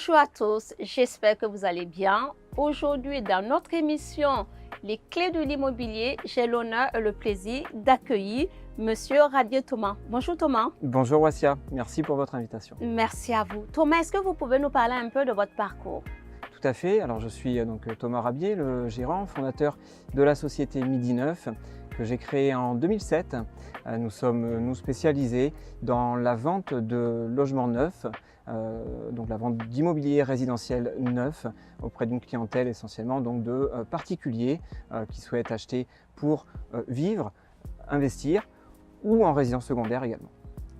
Bonjour à tous, j'espère que vous allez bien. Aujourd'hui, dans notre émission Les clés de l'immobilier, j'ai l'honneur et le plaisir d'accueillir Monsieur Radier Thomas. Bonjour Thomas. Bonjour Wassia, merci pour votre invitation. Merci à vous. Thomas, est-ce que vous pouvez nous parler un peu de votre parcours? Tout à fait, alors je suis donc Thomas Rabier, le gérant, fondateur de la société Midi Neuf que j'ai créée en 2007. Nous sommes spécialisés dans la vente de logements neufs, donc la vente d'immobilier résidentiel neuf auprès d'une clientèle essentiellement donc de particuliers qui souhaitent acheter pour vivre, investir ou en résidence secondaire également.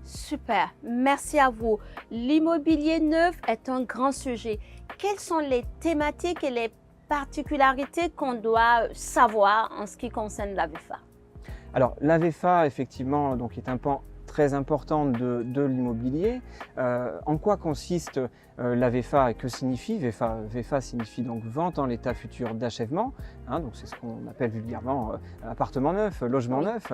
Super, merci à vous. L'immobilier neuf est un grand sujet. Quelles sont les thématiques et les particularités qu'on doit savoir en ce qui concerne la VFA? Alors la VFA effectivement donc, est un pan très important de l'immobilier. En quoi consiste la VFA et que signifie VFA? VFA signifie donc vente en l'état futur d'achèvement, donc c'est ce qu'on appelle vulgairement appartement neuf, logement neuf.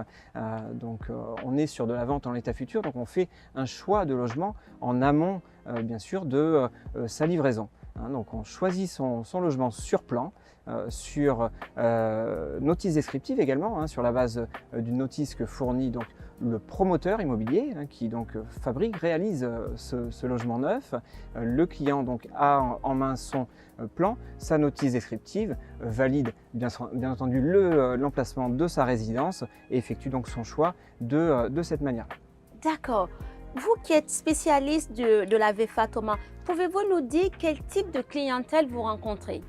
Donc on est sur de la vente en l'état futur, donc on fait un choix de logement en amont bien sûr de sa livraison. Donc on choisit son logement sur plan, sur notice descriptive également, sur la base d'une notice que fournit donc le promoteur immobilier qui donc fabrique, réalise ce logement neuf. Le client donc a en main son plan, sa notice descriptive, valide bien entendu l'emplacement de sa résidence et effectue donc son choix de cette manière. D'accord. Vous qui êtes spécialiste de la VFA, Thomas, pouvez-vous nous dire quel type de clientèle vous rencontrez?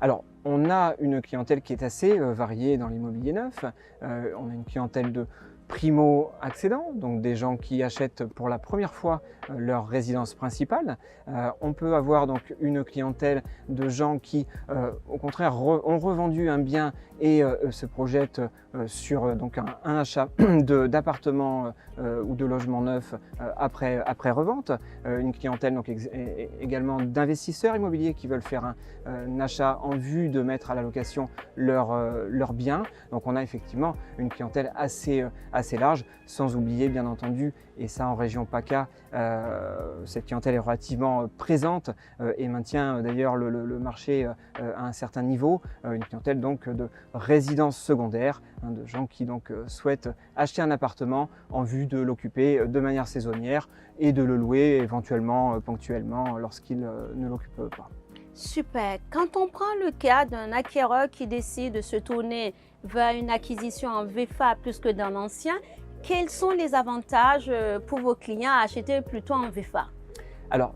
Alors, on a une clientèle qui est assez variée dans l'immobilier neuf. On a une clientèle de primo-accédants, donc des gens qui achètent pour la première fois leur résidence principale. On peut avoir donc une clientèle de gens qui, au contraire, ont revendu un bien et se projettent sur donc un achat d'appartements ou de logements neufs après revente. Une clientèle donc également d'investisseurs immobiliers qui veulent faire un achat en vue de mettre à la location leur bien. Donc on a effectivement une clientèle assez large, sans oublier bien entendu, et ça en région PACA, cette clientèle est relativement présente et maintient d'ailleurs le marché à un certain niveau, une clientèle donc de résidence secondaire, de gens qui donc souhaitent acheter un appartement en vue de l'occuper de manière saisonnière et de le louer éventuellement ponctuellement lorsqu'ils ne l'occupent pas. Super. Quand on prend le cas d'un acquéreur qui décide de se tourner vers une acquisition en VFA plus que dans l'ancien, quels sont les avantages pour vos clients à acheter plutôt en VFA? Alors,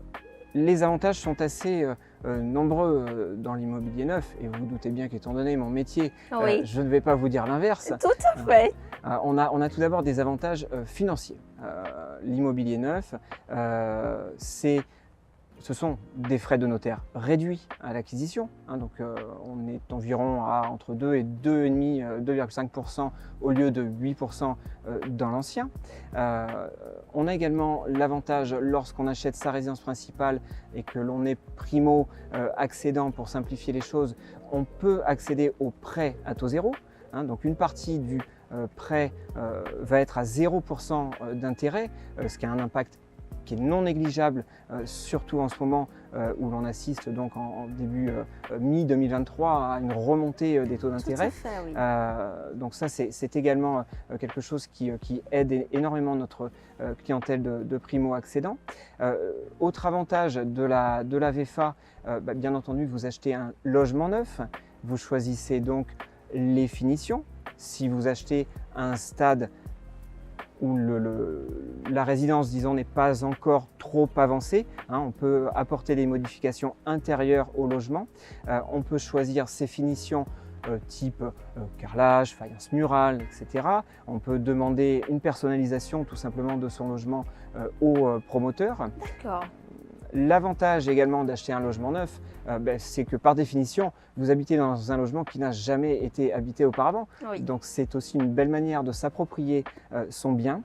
les avantages sont assez nombreux dans l'immobilier neuf et vous vous doutez bien qu'étant donné mon métier, Oui. je ne vais pas vous dire l'inverse. Tout à fait. On a tout d'abord des avantages financiers. L'immobilier neuf, ce sont des frais de notaire réduits à l'acquisition, donc on est environ à entre 2 et 2,5% au lieu de 8% dans l'ancien. On a également l'avantage lorsqu'on achète sa résidence principale et que l'on est primo-accédant pour simplifier les choses, on peut accéder au prêt à taux zéro, donc une partie du prêt va être à 0% d'intérêt, ce qui a un impact qui est non négligeable, surtout en ce moment où l'on assiste donc en début mi-2023 à une remontée des taux d'intérêt. Tout à fait, oui. Donc ça, c'est également quelque chose qui aide énormément notre clientèle de primo-accédants. Autre avantage de la VFA, bien entendu, vous achetez un logement neuf, vous choisissez donc les finitions. Si vous achetez un stade où la résidence, disons, n'est pas encore trop avancée, on peut apporter des modifications intérieures au logement. On peut choisir ses finitions type carrelage, faïence murale, etc. On peut demander une personnalisation tout simplement de son logement au promoteur. D'accord. L'avantage également d'acheter un logement neuf, c'est que par définition, vous habitez dans un logement qui n'a jamais été habité auparavant. Oui. Donc c'est aussi une belle manière de s'approprier son bien.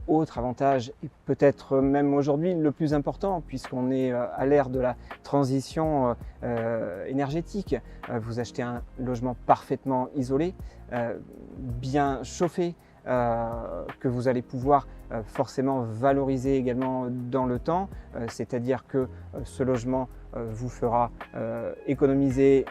Autre avantage, et peut-être même aujourd'hui le plus important, puisqu'on est à l'ère de la transition énergétique, vous achetez un logement parfaitement isolé, bien chauffé, que vous allez pouvoir forcément valoriser également dans le temps, c'est-à-dire que ce logement vous fera économiser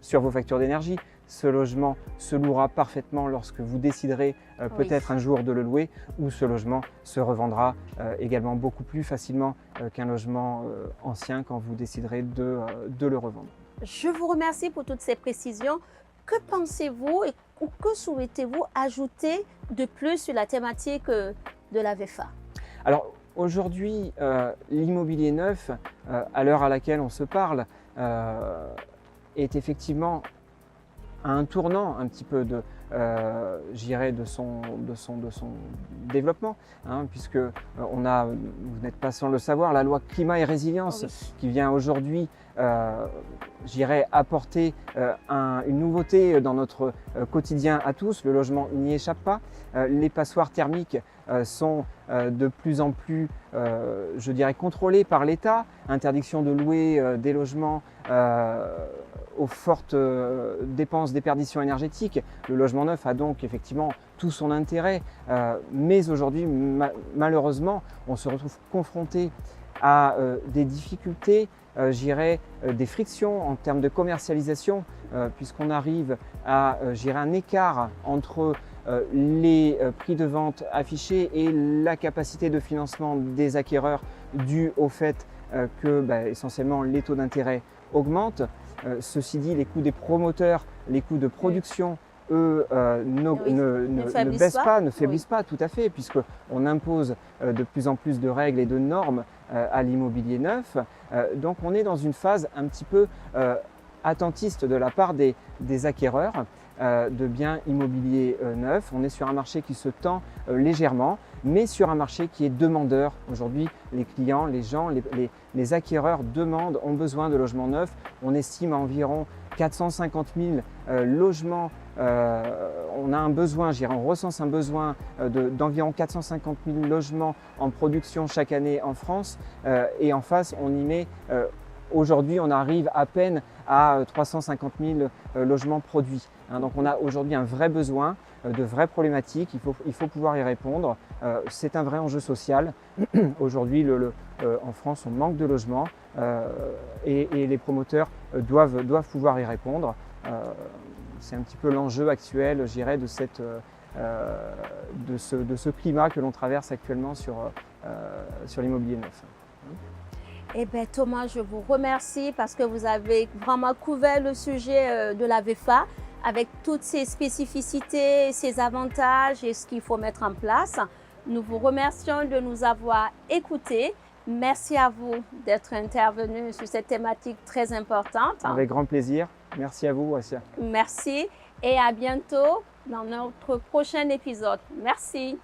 sur vos factures d'énergie. Ce logement se louera parfaitement lorsque vous déciderez peut-être un jour de le louer, ou ce logement se revendra également beaucoup plus facilement qu'un logement ancien quand vous déciderez de le revendre. Je vous remercie pour toutes ces précisions. Que pensez-vous ou que souhaitez-vous ajouter de plus sur la thématique de la VFA? Alors aujourd'hui, l'immobilier neuf, à l'heure à laquelle on se parle, est effectivement à un tournant un petit peu de, j'irais de son développement, hein, puisque on a, vous n'êtes pas sans le savoir, la loi climat et résilience qui vient aujourd'hui, j'irais apporter une nouveauté dans notre quotidien à tous. Le logement n'y échappe pas. Les passoires thermiques sont de plus en plus, je dirais, contrôlées par l'État. Interdiction de louer des logements aux fortes dépenses déperdition énergétique. Le logement neuf a donc effectivement tout son intérêt, mais aujourd'hui, malheureusement, on se retrouve confronté à des difficultés, j'irais des frictions en termes de commercialisation, puisqu'on arrive à un écart entre les prix de vente affichés et la capacité de financement des acquéreurs dû au fait que essentiellement les taux d'intérêt augmentent. Ceci dit, les coûts des promoteurs, les coûts de production, eux, ne baissent pas, ne faiblissent pas, tout à fait, puisqu'on impose de plus en plus de règles et de normes à l'immobilier neuf. Donc on est dans une phase un petit peu attentiste de la part des acquéreurs de biens immobiliers neufs. On est sur un marché qui se tend légèrement, mais sur un marché qui est demandeur. Aujourd'hui, les clients, les gens, les acquéreurs demandent, ont besoin de logements neufs. On estime à environ 450 000 logements. On a un besoin, on recense un besoin d'environ 450 000 logements en production chaque année en France. Et en face, on y met aujourd'hui, on arrive à peine à 350 000 logements produits. Donc on a aujourd'hui un vrai besoin, de vraies problématiques, il faut pouvoir y répondre. C'est un vrai enjeu social. Aujourd'hui, en France, on manque de logements et les promoteurs doivent pouvoir y répondre. C'est un petit peu l'enjeu actuel, je dirais, de ce climat que l'on traverse actuellement sur l'immobilier neuf. Eh bien, Thomas, je vous remercie parce que vous avez vraiment couvert le sujet de la VFA avec toutes ses spécificités, ses avantages et ce qu'il faut mettre en place. Nous vous remercions de nous avoir écoutés. Merci à vous d'être intervenu sur cette thématique très importante. Avec grand plaisir. Merci à vous, Assia. Merci et à bientôt dans notre prochain épisode. Merci.